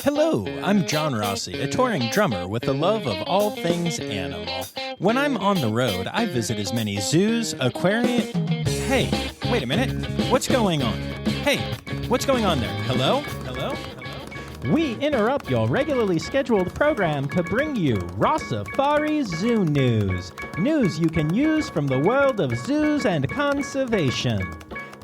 Hello, I'm John Rossi, a touring drummer with a love of all things animal. When I'm on the road, I visit as many zoos, aquariums... Hey, wait a minute. What's going on? Hey, what's going on there? Hello? Hello? Hello? We interrupt your regularly scheduled program to bring you Rossifari Zoo news. News you can use from the world of zoos and conservation.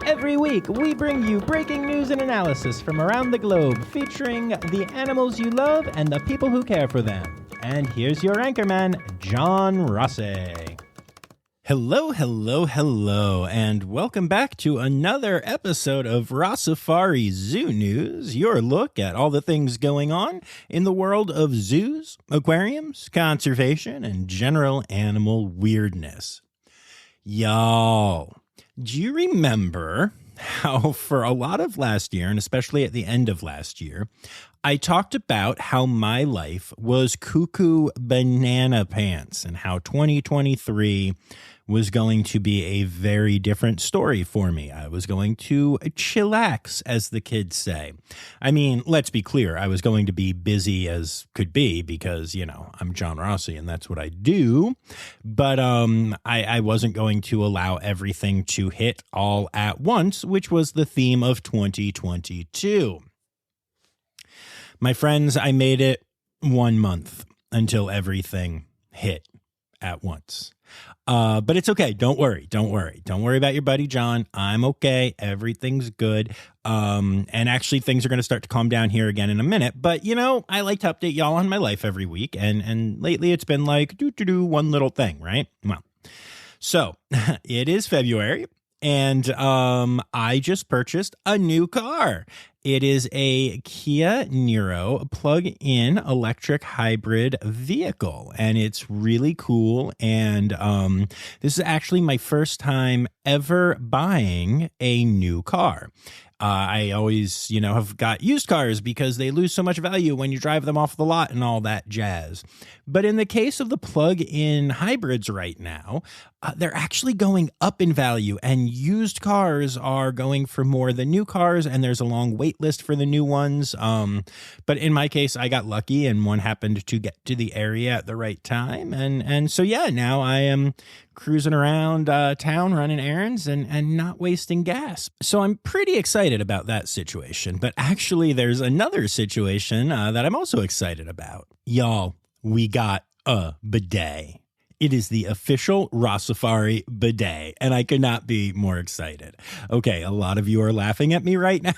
Every week, we bring you breaking news and analysis from around the globe, featuring the animals you love and the people who care for them. And here's your anchorman, John Rossi. Hello, hello, hello, and welcome back to another episode of Rossifari Zoo News, your look at all the things going on in the world of zoos, aquariums, conservation, and general animal weirdness. Y'all, do you remember how for a lot of last year, and especially at the end of last year, I talked about how my life was cuckoo banana pants and how 2023 was going to be a very different story for me. I was going to chillax, as the kids say. I mean, let's be clear. I was going to be busy as could be because, you know, I'm John Rossi and that's what I do. But I wasn't going to allow everything to hit all at once, which was the theme of 2022. My friends, I made it 1 month until everything hit at once. But it's okay. Don't worry. Don't worry. Don't worry about your buddy, John. I'm okay. Everything's good. And actually things are going to start to calm down here again in a minute. But, you know, I like to update y'all on my life every week. And lately it's been like, one little thing, right? Well, so it is February. And I just purchased a new car. It is a Kia Niro plug-in electric hybrid vehicle, and it's really cool. And this is actually my first time ever buying a new car. I always, have got used cars because they lose so much value when you drive them off the lot and all that jazz. But in the case of the plug-in hybrids right now, they're actually going up in value, and used cars are going for more than new cars, and there's a long wait list for the new ones. But in my case, I got lucky, and one happened to get to the area at the right time. And so, yeah, now I am cruising around town running errands and not wasting gas. So I'm pretty excited about that situation. But actually, there's another situation that I'm also excited about. Y'all, we got a bidet. It is the official Rossifari bidet, and I could not be more excited. Okay, a lot of you are laughing at me right now,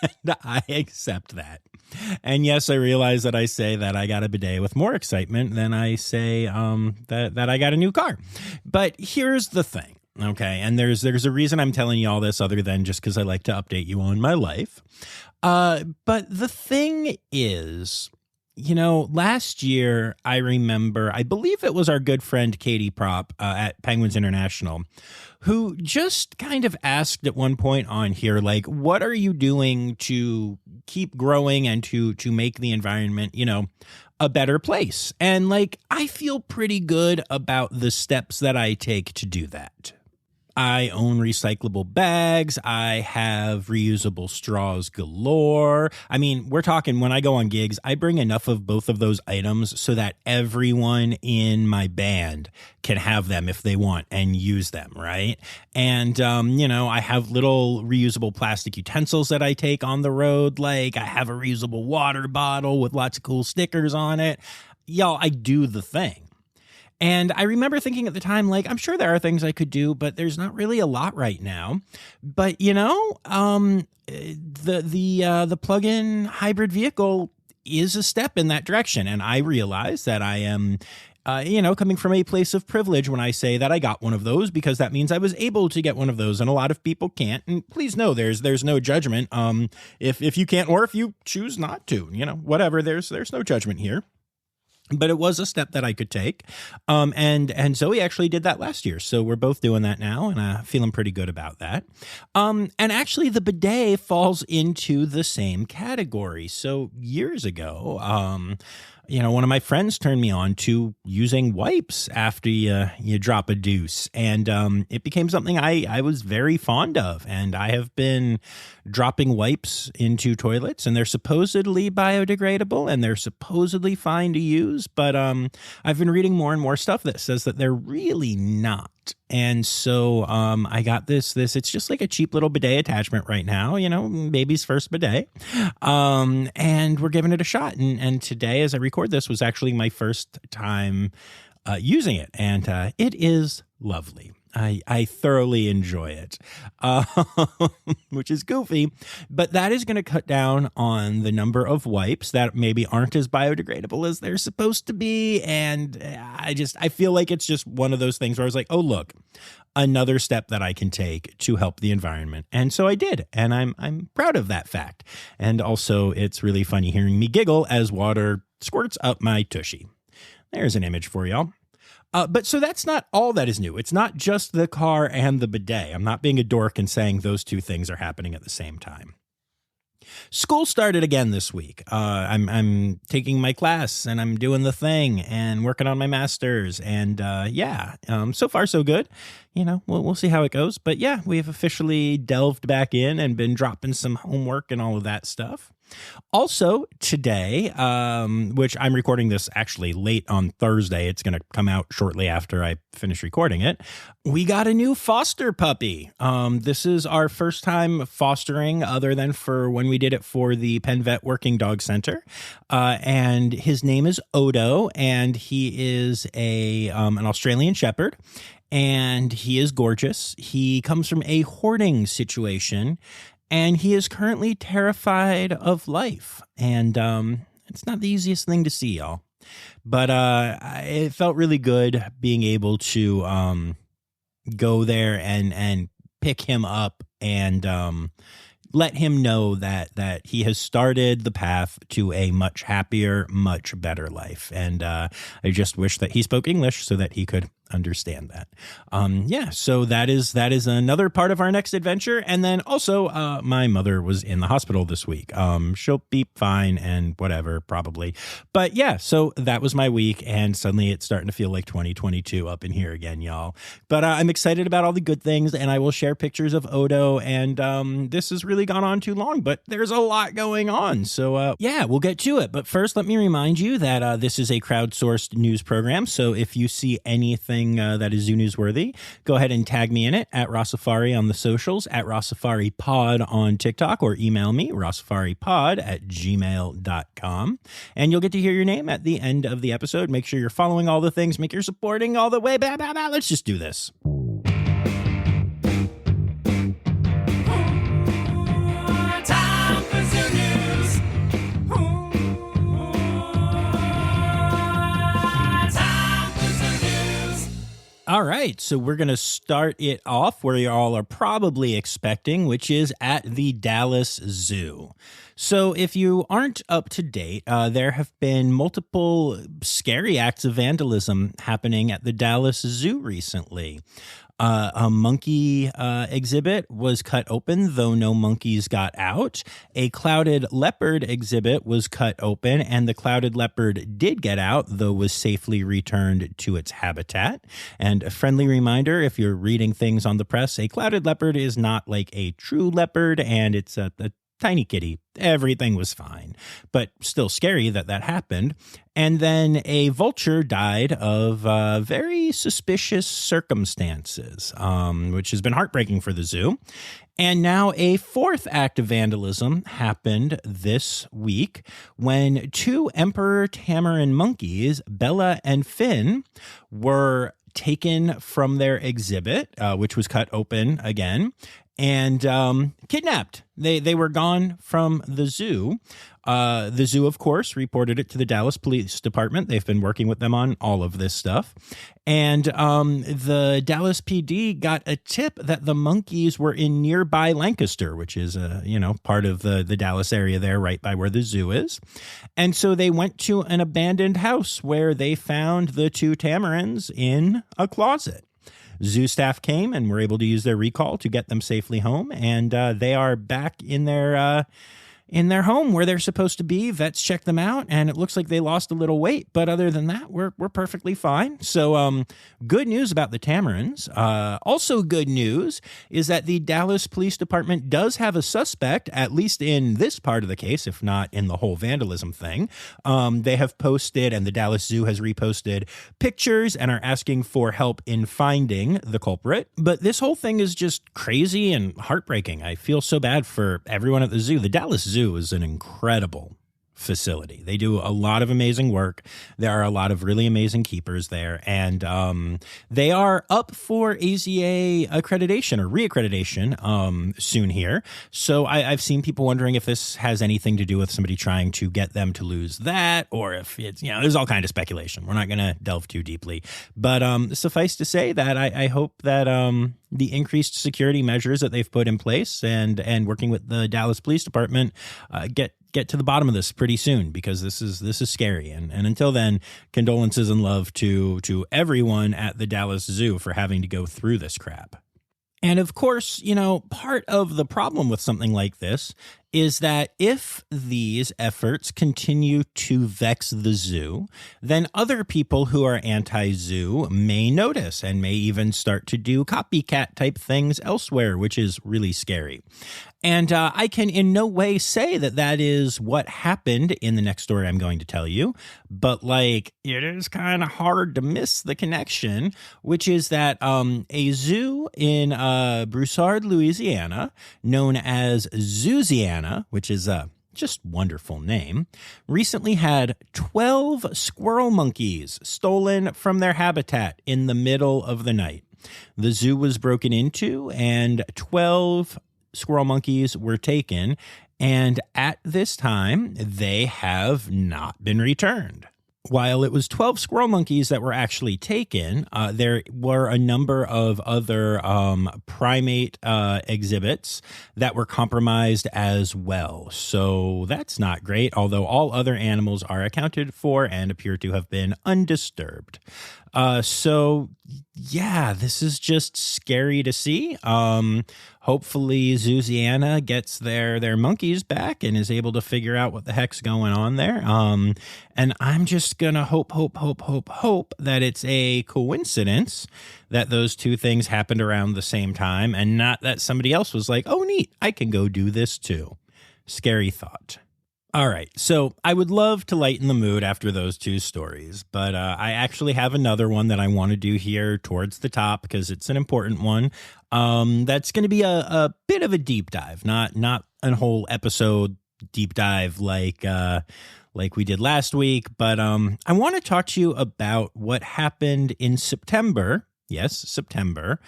and I accept that. And yes, I realize that I say that I got a bidet with more excitement than I say that I got a new car. But here's the thing, okay? And there's a reason I'm telling you all this other than just because I like to update you on my life. But the thing is, last year, I remember, I believe it was our good friend Katie Prop at Penguins International, who just kind of asked at one point on here, like, what are you doing to keep growing and to make the environment, a better place? And I feel pretty good about the steps that I take to do that. I own recyclable bags. I have reusable straws galore. I mean, we're talking when I go on gigs, I bring enough of both of those items so that everyone in my band can have them if they want and use them, right? And, I have little reusable plastic utensils that I take on the road. Like I have a reusable water bottle with lots of cool stickers on it. Y'all, I do the thing. And I remember thinking at the time, I'm sure there are things I could do, but there's not really a lot right now. But, the plug-in hybrid vehicle is a step in that direction. And I realize that I am, coming from a place of privilege when I say that I got one of those, because that means I was able to get one of those. And a lot of people can't. And please know there's no judgment. If you can't, or if you choose not to, whatever, there's no judgment here. But it was a step that I could take. And Zoe actually did that last year. So we're both doing that now, and I'm feeling pretty good about that. And actually, the bidet falls into the same category. So years ago, one of my friends turned me on to using wipes after you drop a deuce. And it became something I was very fond of. And I have been dropping wipes into toilets, and they're supposedly biodegradable and they're supposedly fine to use. But I've been reading more and more stuff that says that they're really not. And so I got this, it's just like a cheap little bidet attachment right now, baby's first bidet. And we're giving it a shot. And today, as I record this, was actually my first time using it. And it is lovely. I thoroughly enjoy it, which is goofy, but that is going to cut down on the number of wipes that maybe aren't as biodegradable as they're supposed to be. And I feel like it's just one of those things where I was like, oh, look, another step that I can take to help the environment. And so I did. And I'm proud of that fact. And also it's really funny hearing me giggle as water squirts up my tushy. There's an image for y'all. But so that's not all that is new. It's not just the car and the bidet. I'm not being a dork and saying those two things are happening at the same time. School started again this week. I'm taking my class and I'm doing the thing and working on my master's. And so far so good. We'll see how it goes. But yeah, we have officially delved back in and been dropping some homework and all of that stuff. Also today, which I'm recording this actually late on Thursday, it's going to come out shortly after I finish recording it, we got a new foster puppy. This is our first time fostering other than for when we did it for the Penn Vet Working Dog Center. And his name is Odo, and he is an Australian Shepherd. And he is gorgeous. He comes from a hoarding situation, and he is currently terrified of life. And it's not the easiest thing to see, y'all. But it felt really good being able to go there and pick him up and let him know that he has started the path to a much happier, much better life. And I just wish that he spoke English so that he could understand that. So that is another part of our next adventure. And then also my mother was in the hospital this week. She'll be fine and whatever, probably. But yeah, so that was my week, and suddenly it's starting to feel like 2022 up in here again, y'all. But I'm excited about all the good things, and I will share pictures of Odo. And this has really gone on too long, but there's a lot going on. So we'll get to it. But first, let me remind you that this is a crowdsourced news program. So if you see anything that is Zoo Newsworthy, go ahead and tag me in it at Rossifari on the socials, at Rossifari Pod on TikTok, or email me, rossifaripod@gmail.com. And you'll get to hear your name at the end of the episode. Make sure you're following all the things. Make sure you're supporting all the way. Let's just do this. All right, so we're going to start it off where you all are probably expecting, which is at the Dallas Zoo. So if you aren't up to date, there have been multiple scary acts of vandalism happening at the Dallas Zoo recently. A monkey exhibit was cut open, though no monkeys got out. A clouded leopard exhibit was cut open, and the clouded leopard did get out, though was safely returned to its habitat. And a friendly reminder, if you're reading things on the press, a clouded leopard is not like a true leopard, and it's a tiny kitty. Everything was fine, but still scary that happened. And then a vulture died of very suspicious circumstances, which has been heartbreaking for the zoo. And now a fourth act of vandalism happened this week when two emperor tamarin monkeys, Bella and Finn, were taken from their exhibit, which was cut open again, and kidnapped. They were gone from the zoo. The zoo, of course, reported it to the Dallas Police Department. They've been working with them on all of this stuff. And the Dallas PD got a tip that the monkeys were in nearby Lancaster, which is, part of the Dallas area there, right by where the zoo is. And so they went to an abandoned house where they found the two tamarins in a closet. Zoo staff came and were able to use their recall to get them safely home, and they are back in their in their home where they're supposed to be. Vets check them out, and it looks like they lost a little weight. But other than that, we're perfectly fine. So good news about the tamarins. Also good news is that the Dallas Police Department does have a suspect, at least in this part of the case, if not in the whole vandalism thing. They have posted, and the Dallas Zoo has reposted pictures and are asking for help in finding the culprit. But this whole thing is just crazy and heartbreaking. I feel so bad for everyone at the zoo. The Dallas Zoo is an incredible facility. They do a lot of amazing work. There are a lot of really amazing keepers there, and they are up for AZA accreditation or reaccreditation soon here. So I've seen people wondering if this has anything to do with somebody trying to get them to lose that, or if it's, there's all kind of speculation. We're not going to delve too deeply, but suffice to say that I hope that the increased security measures that they've put in place and working with the Dallas Police Department get to the bottom of this pretty soon, because this is scary. And until then, condolences and love to everyone at the Dallas Zoo for having to go through this crap. And of course, part of the problem with something like this is that if these efforts continue to vex the zoo, then other people who are anti-zoo may notice and may even start to do copycat type things elsewhere, which is really scary. And I can in no way say that that is what happened in the next story I'm going to tell you, but it is kind of hard to miss the connection, which is that a zoo in Broussard, Louisiana, known as Zoosiana, which is a just wonderful name, recently had 12 squirrel monkeys stolen from their habitat in the middle of the night. The zoo was broken into and 12 squirrel monkeys were taken, and at this time, they have not been returned. While it was 12 squirrel monkeys that were actually taken, there were a number of other primate exhibits that were compromised as well. So that's not great, although all other animals are accounted for and appear to have been undisturbed. So yeah, this is just scary to see. Hopefully Zoosiana gets their monkeys back and is able to figure out what the heck's going on there. And I'm just gonna hope that it's a coincidence that those two things happened around the same time, and not that somebody else was like, oh neat, I can go do this too. Scary thought. All right, so I would love to lighten the mood after those two stories, but I actually have another one that I want to do here towards the top because it's an important one. That's going to be a bit of a deep dive, not a whole episode deep dive like we did last week, but I want to talk to you about what happened in September. Yes, September,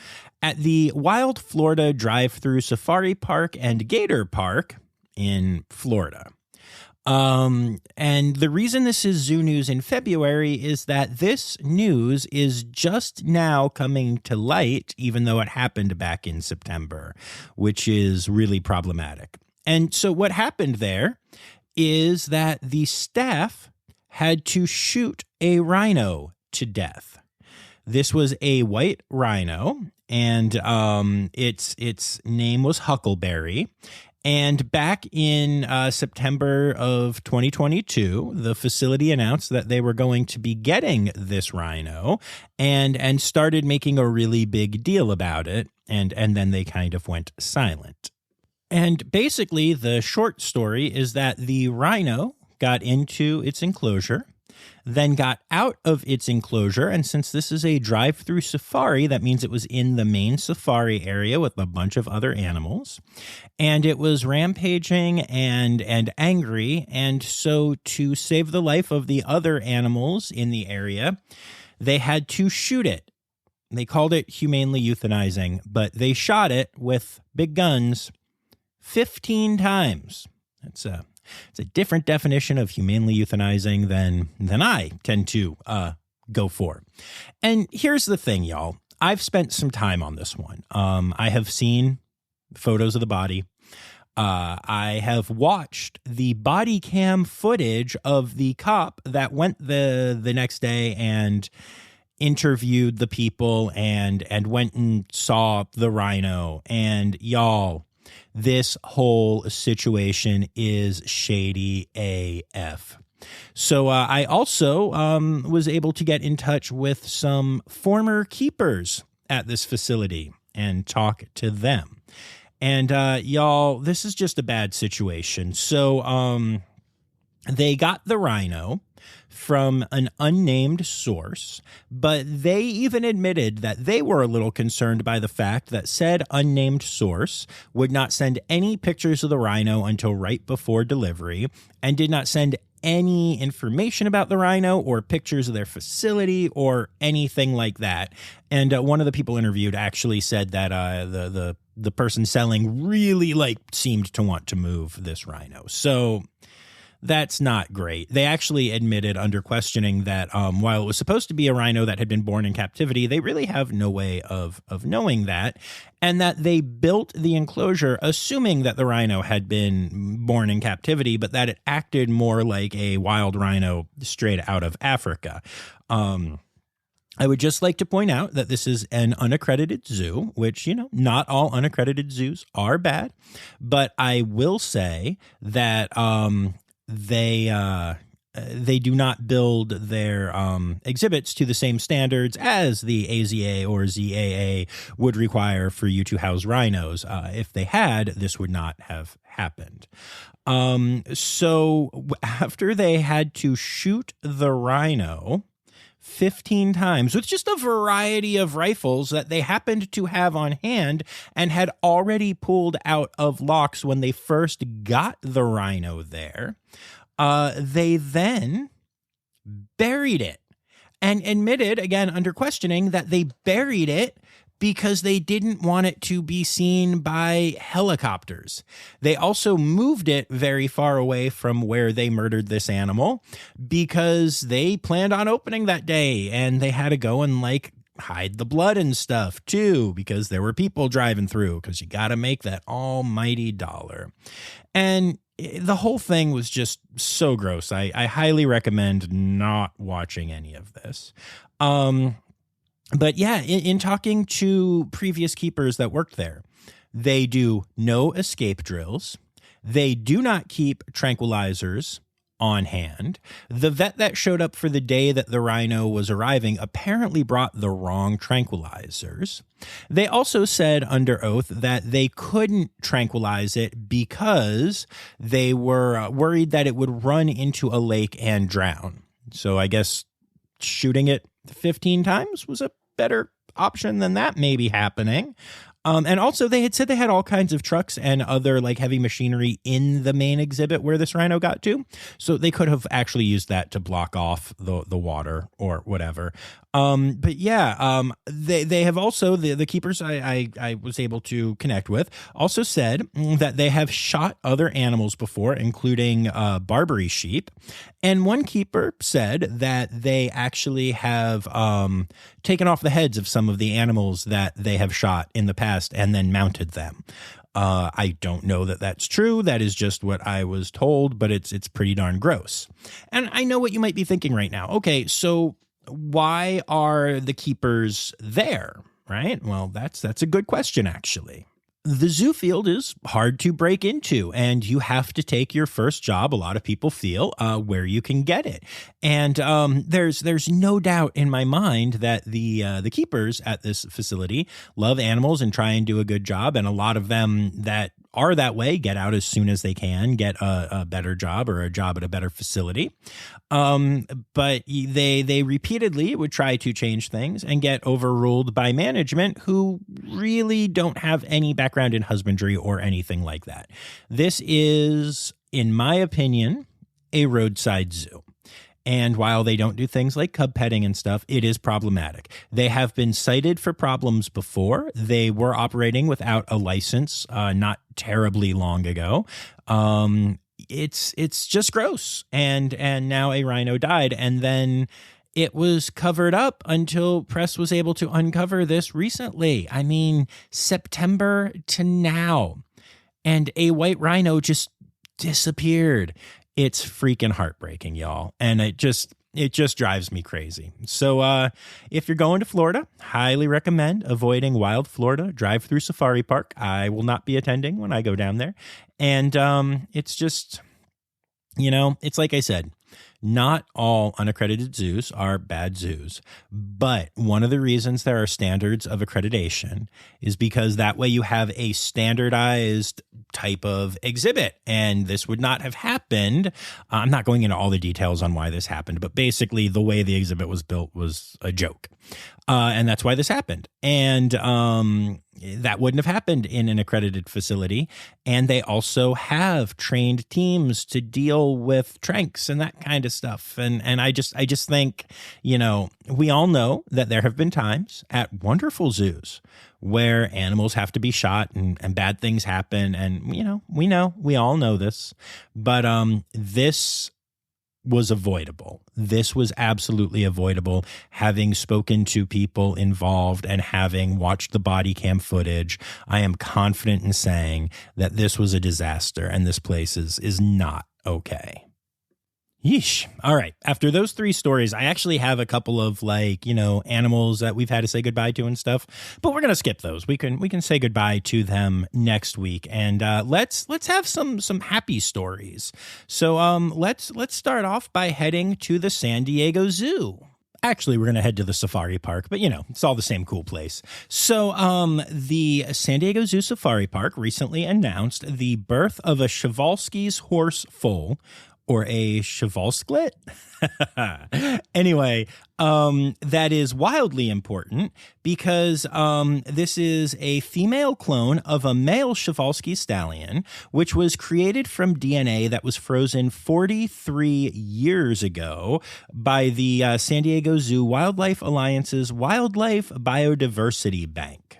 at the Wild Florida Drive-Through Safari Park and Gator Park in Florida. And the reason this is zoo news in February is that this news is just now coming to light, even though it happened back in September, which is really problematic. And so what happened there is that the staff had to shoot a rhino to death. This was a white rhino, and its name was Huckleberry. And back in September of 2022, the facility announced that they were going to be getting this rhino and started making a really big deal about it. And then they kind of went silent. And basically, the short story is that the rhino got into its enclosure, then got out of its enclosure. And since this is a drive-through safari, that means it was in the main safari area with a bunch of other animals. And it was rampaging and angry. And so to save the life of the other animals in the area, they had to shoot it. They called it humanely euthanizing, but they shot it with big guns 15 times. It's a different definition of humanely euthanizing than I tend to go for. And here's the thing, y'all. I've spent some time on this one. I have seen photos of the body. I have watched the body cam footage of the cop that went the next day and interviewed the people and went and saw the rhino. And y'all, This whole situation is shady AF. So I also was able to get in touch with some former keepers at this facility and talk to them. And y'all, this is just a bad situation. So they got the rhino from an unnamed source, but they even admitted that they were a little concerned by the fact that said unnamed source would not send any pictures of the rhino until right before delivery and did not send any information about the rhino or pictures of their facility or anything like that. And one of the people interviewed actually said that the person selling really seemed to want to move this rhino. So that's not great. They actually admitted under questioning that while it was supposed to be a rhino that had been born in captivity, they really have no way of knowing that, and that they built the enclosure assuming that the rhino had been born in captivity, but that it acted more like a wild rhino straight out of Africa. I would just like to point out that this is an unaccredited zoo, which, not all unaccredited zoos are bad, but I will say that they do not build their exhibits to the same standards as the AZA or ZAA would require for you to house rhinos. If they had, this would not have happened. So after they had to shoot the rhino 15 times with just a variety of rifles that they happened to have on hand and had already pulled out of locks when they first got the rhino there, they then buried it and admitted, again, under questioning, that they buried it because they didn't want it to be seen by helicopters. They also moved it very far away from where they murdered this animal because they planned on opening that day, and they had to go and hide the blood and stuff too, because there were people driving through, because you got to make that almighty dollar. And the whole thing was just so gross. I highly recommend not watching any of this. But yeah, in talking to previous keepers that worked there, they do no escape drills. They do not keep tranquilizers on hand. The vet that showed up for the day that the rhino was arriving apparently brought the wrong tranquilizers. They also said under oath that they couldn't tranquilize it because they were worried that it would run into a lake and drown. So I guess shooting it 15 times was a better option than that maybe happening. And also they had said they had all kinds of trucks and other heavy machinery in the main exhibit where this rhino got to. So they could have actually used that to block off the water or whatever. But yeah, they have also, the keepers I was able to connect with also said that they have shot other animals before, including Barbary sheep. And one keeper said that they actually have taken off the heads of some of the animals that they have shot in the past and then mounted them. I don't know that that's true. That is just what I was told, but it's pretty darn gross. And I know what you might be thinking right now. Okay, so why are the keepers there, right? Well, that's a good question, actually. The zoo field is hard to break into, and you have to take your first job, a lot of people feel, where you can get it. And there's no doubt in my mind that the keepers at this facility love animals and try and do a good job, and a lot of them that are that way get out as soon as they can, get a better job or a job at a better facility. But they repeatedly would try to change things and get overruled by management who really don't have any background in husbandry or anything like that. This is, in my opinion, a roadside zoo. And while they don't do things like cub petting and stuff, it is problematic. They have been cited for problems before. They were operating without a license not terribly long ago. It's just gross. And now a rhino died. And then it was covered up until press was able to uncover this recently. I mean, September to now. And a white rhino just disappeared. It's freaking heartbreaking, y'all. And It just drives me crazy. So if you're going to Florida, highly recommend avoiding Wild Florida Drive-Through Safari Park. I will not be attending when I go down there. And it's just, it's like I said, not all unaccredited zoos are bad zoos, but one of the reasons there are standards of accreditation is because that way you have a standardized type of exhibit. And this would not have happened. I'm not going into all the details on why this happened, but basically the way the exhibit was built was a joke. And that's why this happened. And that wouldn't have happened in an accredited facility. And they also have trained teams to deal with tranks and that kind of stuff. And I just think, we all know that there have been times at wonderful zoos where animals have to be shot and bad things happen. And, we all know this. But this was avoidable. This was absolutely avoidable. Having spoken to people involved and having watched the body cam footage, I am confident in saying that this was a disaster and this place is not okay. Yeesh. All right. After those three stories, I actually have a couple of animals that we've had to say goodbye to and stuff, but we're going to skip those. We can say goodbye to them next week. And let's have some happy stories. So let's start off by heading to the San Diego Zoo. Actually, we're going to head to the safari park, but it's all the same cool place. So the San Diego Zoo Safari Park recently announced the birth of a Przewalski's horse foal, or a Przewalsklet. Anyway, that is wildly important because this is a female clone of a male Przewalski stallion, which was created from DNA that was frozen 43 years ago by the San Diego Zoo Wildlife Alliance's Wildlife Biodiversity Bank.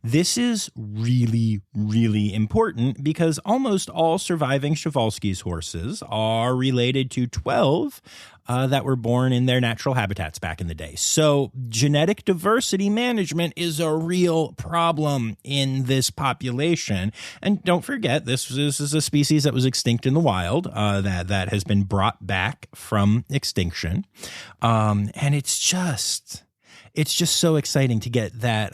This is really, really important because almost all surviving Przewalski's horses are related to 12 that were born in their natural habitats back in the day. So genetic diversity management is a real problem in this population. And don't forget, this is a species that was extinct in the wild that has been brought back from extinction. And it's just so exciting to get that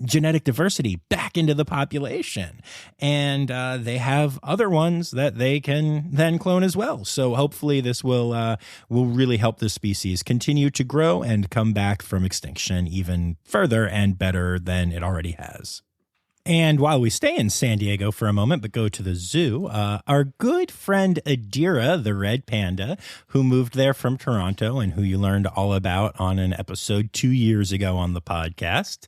genetic diversity back into the population. And they have other ones that they can then clone as well. So hopefully this will really help the species continue to grow and come back from extinction even further and better than it already has. And while we stay in San Diego for a moment, but go to the zoo, our good friend Adira, the red panda, who moved there from Toronto and who you learned all about on an episode 2 years ago on the podcast,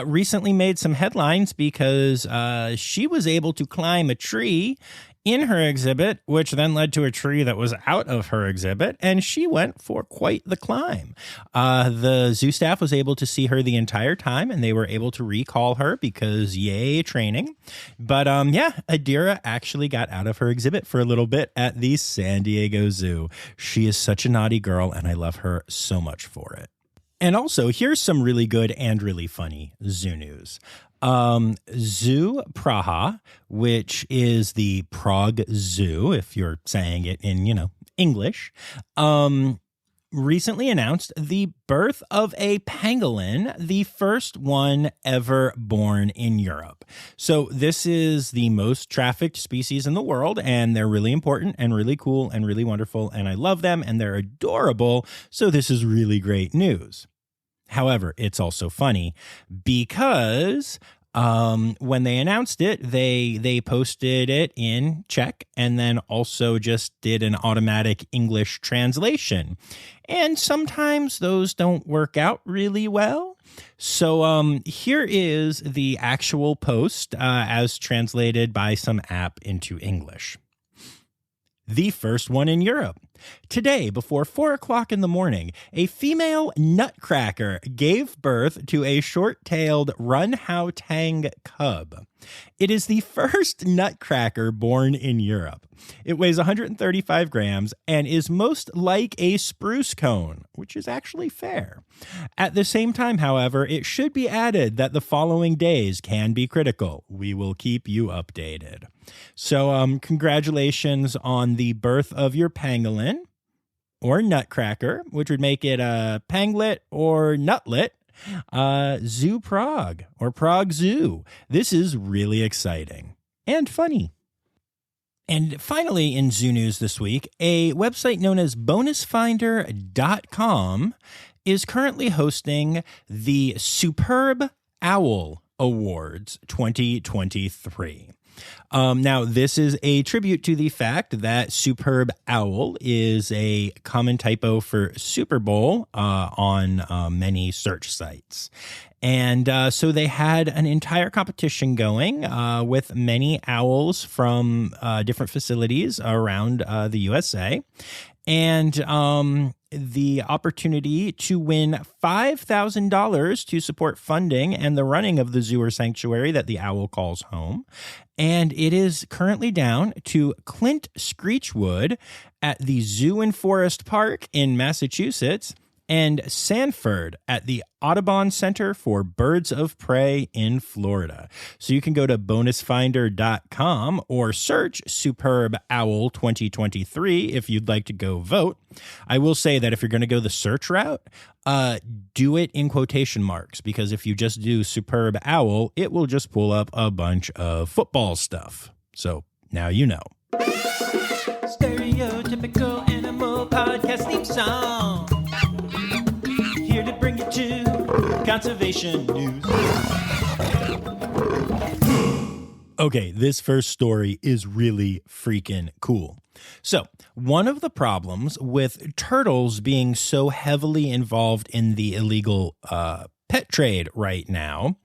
recently made some headlines because she was able to climb a tree in her exhibit, which then led to a tree that was out of her exhibit, and she went for quite the climb. The zoo staff was able to see her the entire time, and they were able to recall her because yay, training. But Adira actually got out of her exhibit for a little bit at the San Diego Zoo. She is such a naughty girl, and I love her so much for it. And also, here's some really good and really funny zoo news. Zoo Praha, which is the Prague Zoo, if you're saying it in, English, recently announced the birth of a pangolin, the first one ever born in Europe. So this is the most trafficked species in the world, and they're really important and really cool and really wonderful, and I love them, and they're adorable, so this is really great news. However, it's also funny because when they announced it, they posted it in Czech and then also just did an automatic English translation. And sometimes those don't work out really well. So here is the actual post as translated by some app into English. The first one in Europe. Today, before 4 o'clock in the morning, a female Nutcracker gave birth to a short-tailed Runhoutang cub. It is the first Nutcracker born in Europe. It weighs 135 grams and is most like a spruce cone, which is actually fair. At the same time, however, it should be added that the following days can be critical. We will keep you updated. So, congratulations on the birth of your pangolin. or Nutcracker, which would make it a Panglet or Nutlet, Zoo Prague or Prague Zoo. This is really exciting and funny. And finally, in zoo news this week, a website known as bonusfinder.com is currently hosting the Superb Owl Awards 2023. Now, this is a tribute to the fact that Superb Owl is a common typo for Super Bowl on many search sites. And so they had an entire competition going with many owls from different facilities around the USA. And the opportunity to win $5,000 to support funding and the running of the zoo or sanctuary that the owl calls home. And it is currently down to Clint Screechwood at the Zoo and Forest Park in Massachusetts and Sanford at the Audubon Center for Birds of Prey in Florida. So you can go to bonusfinder.com or search Superb Owl 2023 if you'd like to go vote. I will say that if you're going to go the search route, do it in quotation marks, because if you just do Superb Owl, it will just pull up a bunch of football stuff. So now you know. Stereotypical animal podcast theme song. Here to bring you to conservation news. Okay, this first story is really freaking cool. So, one of the problems with turtles being so heavily involved in the illegal pet trade right now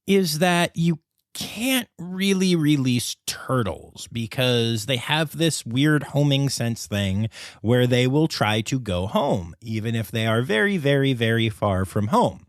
is that you can't really release turtles because they have this weird homing sense thing where they will try to go home, even if they are very, very, very far from home.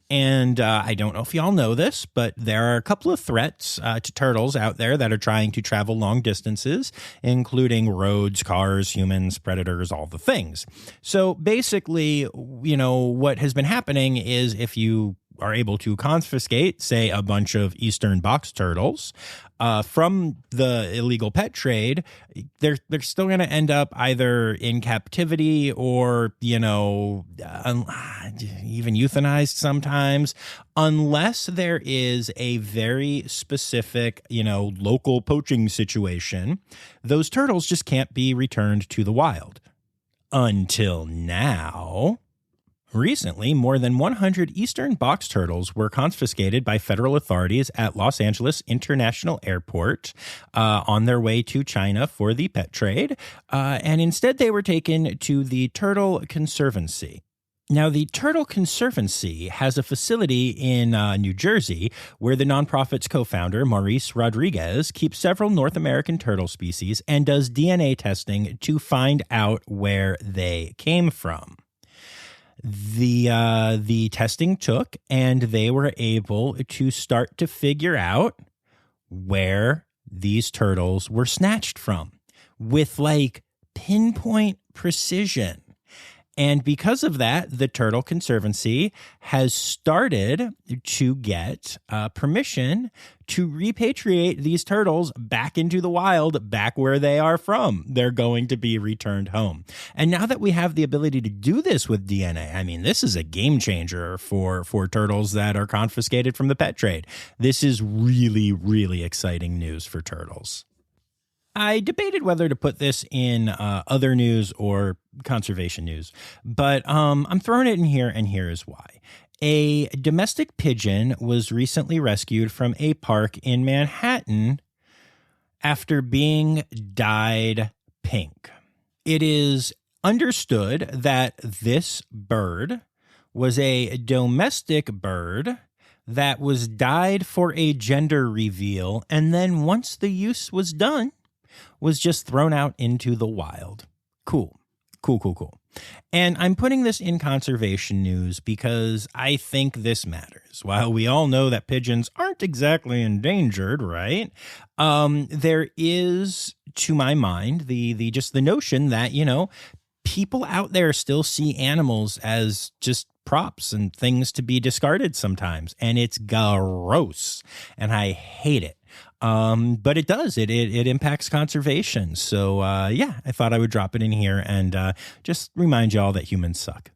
And I don't know if y'all know this, but there are a couple of threats to turtles out there that are trying to travel long distances, including roads, cars, humans, predators, all the things. So basically, you know, what has been happening is if you are able to confiscate, say, a bunch of eastern box turtles from the illegal pet trade, they're still going to end up either in captivity or, you know, even euthanized sometimes, unless there is a very specific, you know, local poaching situation. Those turtles just can't be returned to the wild. Until now. Recently, more than 100 eastern box turtles were confiscated by federal authorities at Los Angeles International Airport on their way to China for the pet trade, and instead they were taken to the Turtle Conservancy. Now, the Turtle Conservancy has a facility in New Jersey where the nonprofit's co-founder, Maurice Rodriguez, keeps several North American turtle species and does DNA testing to find out where they came from. The testing took, and they were able to start to figure out where these turtles were snatched from with like pinpoint precision. And because of that, the Turtle Conservancy has started to get permission to repatriate these turtles back into the wild, back where they are from. They're going to be returned home. And now that we have the ability to do this with DNA, I mean, this is a game changer for turtles that are confiscated from the pet trade. This is really, really exciting news for turtles. I debated whether to put this in other news or conservation news, but I'm throwing it in here, and here is why. A domestic pigeon was recently rescued from a park in Manhattan after being dyed pink. It is understood that this bird was a domestic bird that was dyed for a gender reveal, and then once the use was done, was just thrown out into the wild. Cool. And I'm putting this in conservation news because I think this matters. While we all know that pigeons aren't exactly endangered, right? There is, to my mind, the notion that, you know, people out there still see animals as just props and things to be discarded sometimes, and it's gross, and I hate it. But it does. It impacts conservation. So, yeah, I thought I would drop it in here and just remind y'all that humans suck.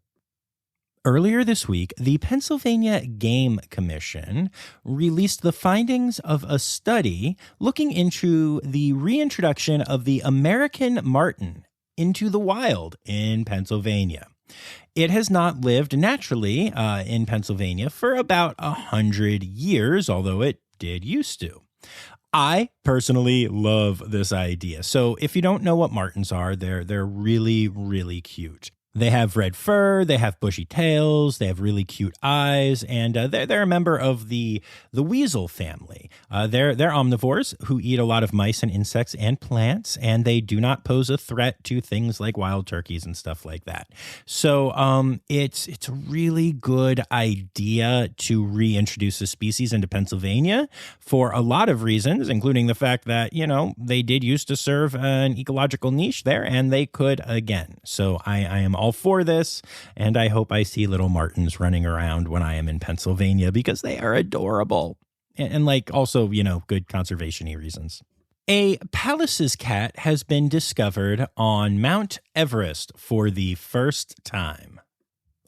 Earlier this week, the Pennsylvania Game Commission released the findings of a study looking into the reintroduction of the American marten into the wild in Pennsylvania. It has not lived naturally in Pennsylvania for about 100 years, although it did used to. I personally love this idea. So if you don't know what martens are, they're really, really cute. They have red fur, they have bushy tails, they have really cute eyes, and they're a member of the weasel family. They're omnivores who eat a lot of mice and insects and plants, and they do not pose a threat to things like wild turkeys and stuff like that. So it's a really good idea to reintroduce a species into Pennsylvania for a lot of reasons, including the fact that, they did used to serve an ecological niche there, and they could again. So I am all for this, and I hope I see little martens running around when I am in Pennsylvania because they are adorable and also, good conservation-y reasons. A Pallas's cat has been discovered on Mount Everest for the first time.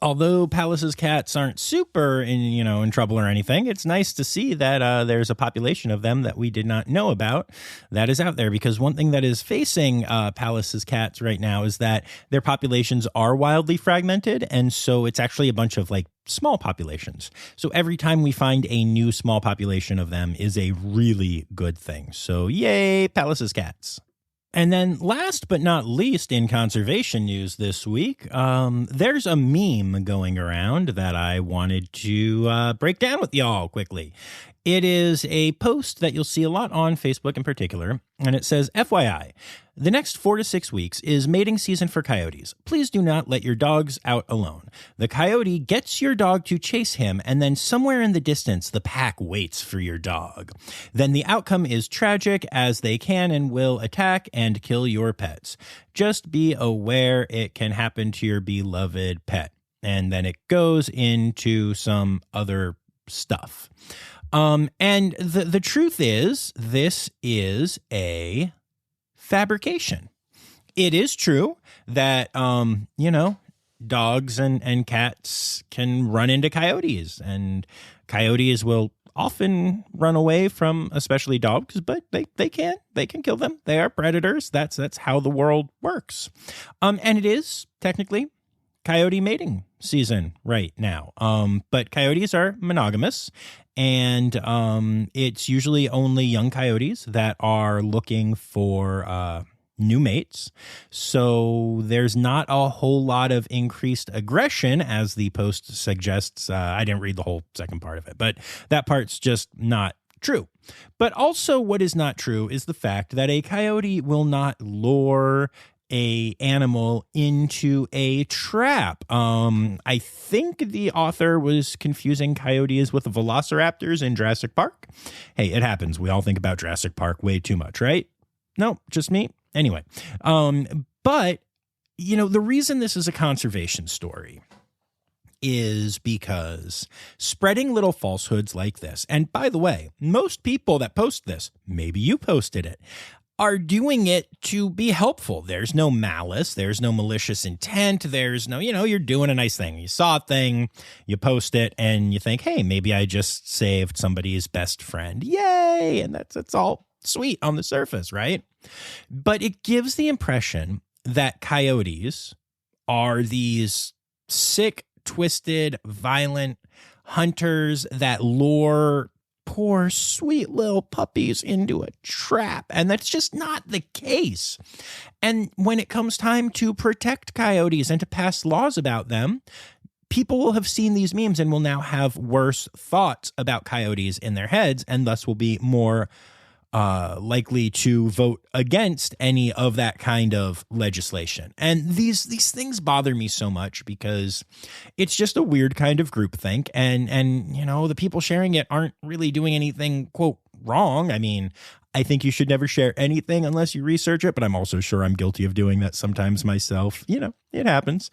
Although Pallas's cats aren't super in trouble or anything, it's nice to see that there's a population of them that we did not know about that is out there. Because one thing that is facing Pallas's cats right now is that their populations are wildly fragmented, and so it's actually a bunch of small populations. So every time we find a new small population of them is a really good thing. So yay, Pallas's cats. And then last but not least in conservation news this week, there's a meme going around that I wanted to break down with y'all quickly. It is a post that you'll see a lot on Facebook in particular, and it says, FYI, the next 4 to 6 weeks is mating season for coyotes. Please do not let your dogs out alone. The coyote gets your dog to chase him, and then somewhere in the distance, the pack waits for your dog. Then the outcome is tragic, as they can and will attack and kill your pets. Just be aware it can happen to your beloved pet. And then it goes into some other stuff. And the truth is, this is a fabrication. It is true that, dogs and cats can run into coyotes, and coyotes will often run away from especially dogs, but they can kill them. They are predators. That's how the world works. And it is technically coyote mating season right now. But coyotes are monogamous, and it's usually only young coyotes that are looking for new mates. So there's not a whole lot of increased aggression, as the post suggests. I didn't read the whole second part of it, but that part's just not true. But also what is not true is the fact that a coyote will not lure a animal into a trap. I think the author was confusing coyotes with velociraptors in Jurassic Park. Hey, it happens. We all think about Jurassic Park way too much, right? No, just me. Anyway, but the reason this is a conservation story is because spreading little falsehoods like this, and by the way, most people that post this, maybe you posted it, are doing it to be helpful. There's no malice. There's no malicious intent. There's no, you're doing a nice thing. You saw a thing, you post it, and you think, hey, maybe I just saved somebody's best friend. Yay! And that's all sweet on the surface, right? But it gives the impression that coyotes are these sick, twisted, violent hunters that lure poor, sweet little puppies into a trap. And that's just not the case. And when it comes time to protect coyotes and to pass laws about them, people will have seen these memes and will now have worse thoughts about coyotes in their heads, and thus will be more likely to vote against any of that kind of legislation. And these things bother me so much because it's just a weird kind of groupthink, and the people sharing it aren't really doing anything, quote, wrong. I mean, I think you should never share anything unless you research it, but I'm also sure I'm guilty of doing that sometimes myself. It happens.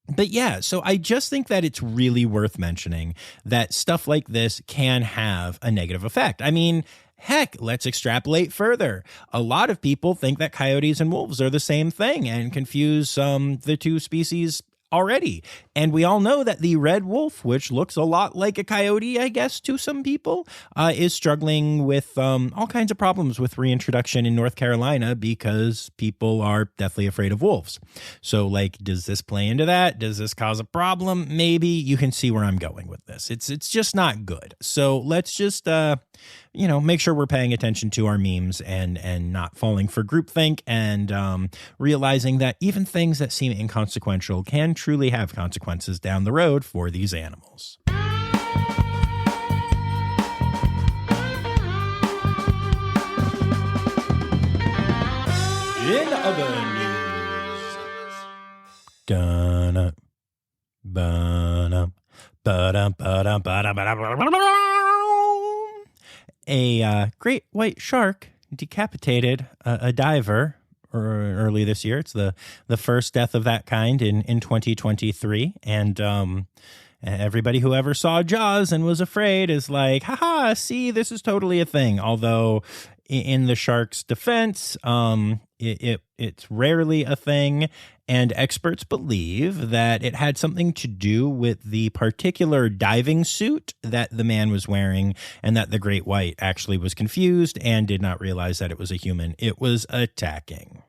But yeah, so I just think that it's really worth mentioning that stuff like this can have a negative effect. I mean, heck, let's extrapolate further. A lot of people think that coyotes and wolves are the same thing and confuse the two species already. And we all know that the red wolf, which looks a lot like a coyote, I guess, to some people, is struggling with all kinds of problems with reintroduction in North Carolina because people are deathly afraid of wolves. So, like, does this play into that? Does this cause a problem? Maybe. You can see where I'm going with this. It's just not good. So let's just make sure we're paying attention to our memes and not falling for groupthink and realizing that even things that seem inconsequential can truly have consequences down the road for these animals. In other news, dun a great white shark decapitated a diver early this year. It's the first death of that kind in 2023. And everybody who ever saw Jaws and was afraid is like, haha, see, this is totally a thing. Although in the shark's defense, it's rarely a thing. And experts believe that it had something to do with the particular diving suit that the man was wearing, and that the great white actually was confused and did not realize that it was a human it was attacking.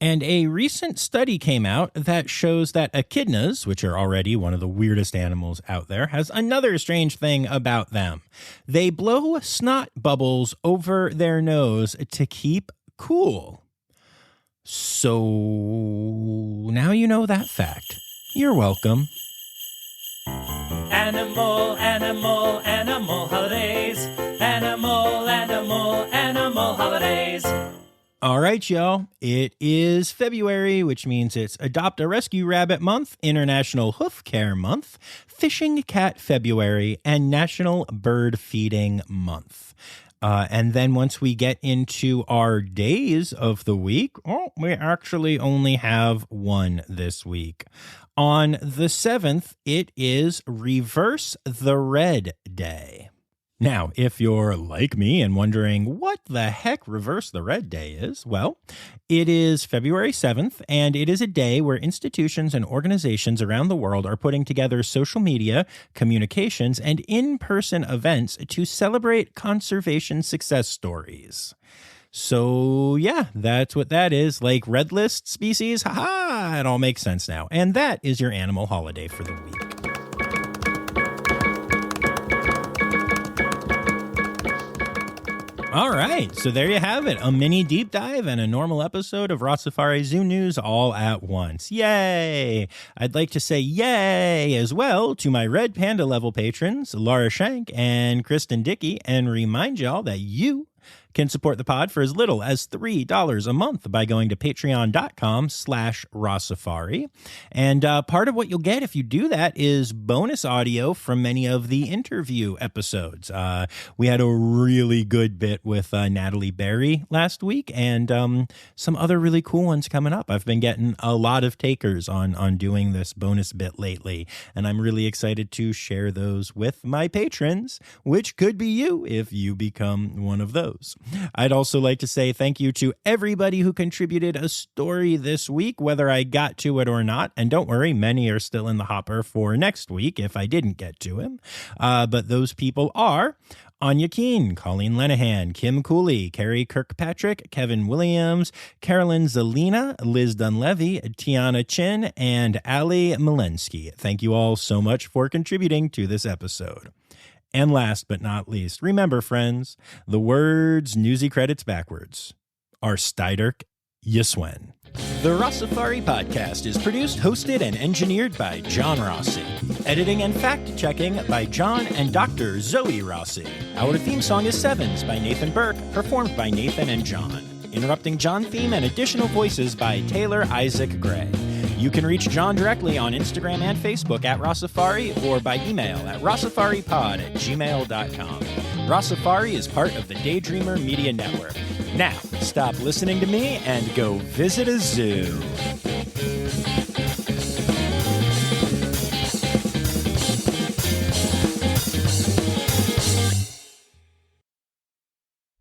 And a recent study came out that shows that echidnas, which are already one of the weirdest animals out there, has another strange thing about them. They blow snot bubbles over their nose to keep cool. So now you know that fact. You're welcome. Animal, animal, animal holidays. Animal, animal, animal holidays. All right, y'all. It is February, which means it's Adopt a Rescue Rabbit Month, International Hoof Care Month, Fishing Cat February, and National Bird Feeding Month. And then once we get into our days of the week, we actually only have one this week. On the 7th, it is Reverse the Red Day. Now, if you're like me and wondering what the heck Reverse the Red Day is, well, it is February 7th, and it is a day where institutions and organizations around the world are putting together social media, communications, and in-person events to celebrate conservation success stories. So, yeah, that's what that is. Like red list species, haha, it all makes sense now. And that is your animal holiday for the week. All right, so there you have it, a mini deep dive and a normal episode of Rossifari Zoo News all at once. Yay! I'd like to say yay as well to my Red Panda level patrons, Laura Shank and Kristen Dickey, and remind y'all that you can support the pod for as little as $3 a month by going to patreon.com/Rossifari. And part of what you'll get if you do that is bonus audio from many of the interview episodes. We had a really good bit with Natalie Berry last week, and some other really cool ones coming up. I've been getting a lot of takers on doing this bonus bit lately, and I'm really excited to share those with my patrons, which could be you if you become one of those. I'd also like to say thank you to everybody who contributed a story this week, whether I got to it or not. And don't worry, many are still in the hopper for next week if I didn't get to him. But those people are Anya Keene, Colleen Lenahan, Kim Cooley, Carrie Kirkpatrick, Kevin Williams, Carolyn Zelina, Liz Dunlevy, Tiana Chin, and Ali Milensky. Thank you all so much for contributing to this episode. And last but not least, remember, friends, the words Newsy credits backwards are Steiderk Yiswen. The Rossifari podcast is produced, hosted, and engineered by John Rossi. Editing and fact-checking by John and Dr. Zoe Rossi. Our theme song is Sevens by Nathan Burke, performed by Nathan and John. Interrupting John theme and additional voices by Taylor Isaac Gray. You can reach John directly on Instagram and Facebook at Rossifari or by email at rossifaripod@gmail.com. Rossifari is part of the Daydreamer Media Network. Now, stop listening to me and go visit a zoo.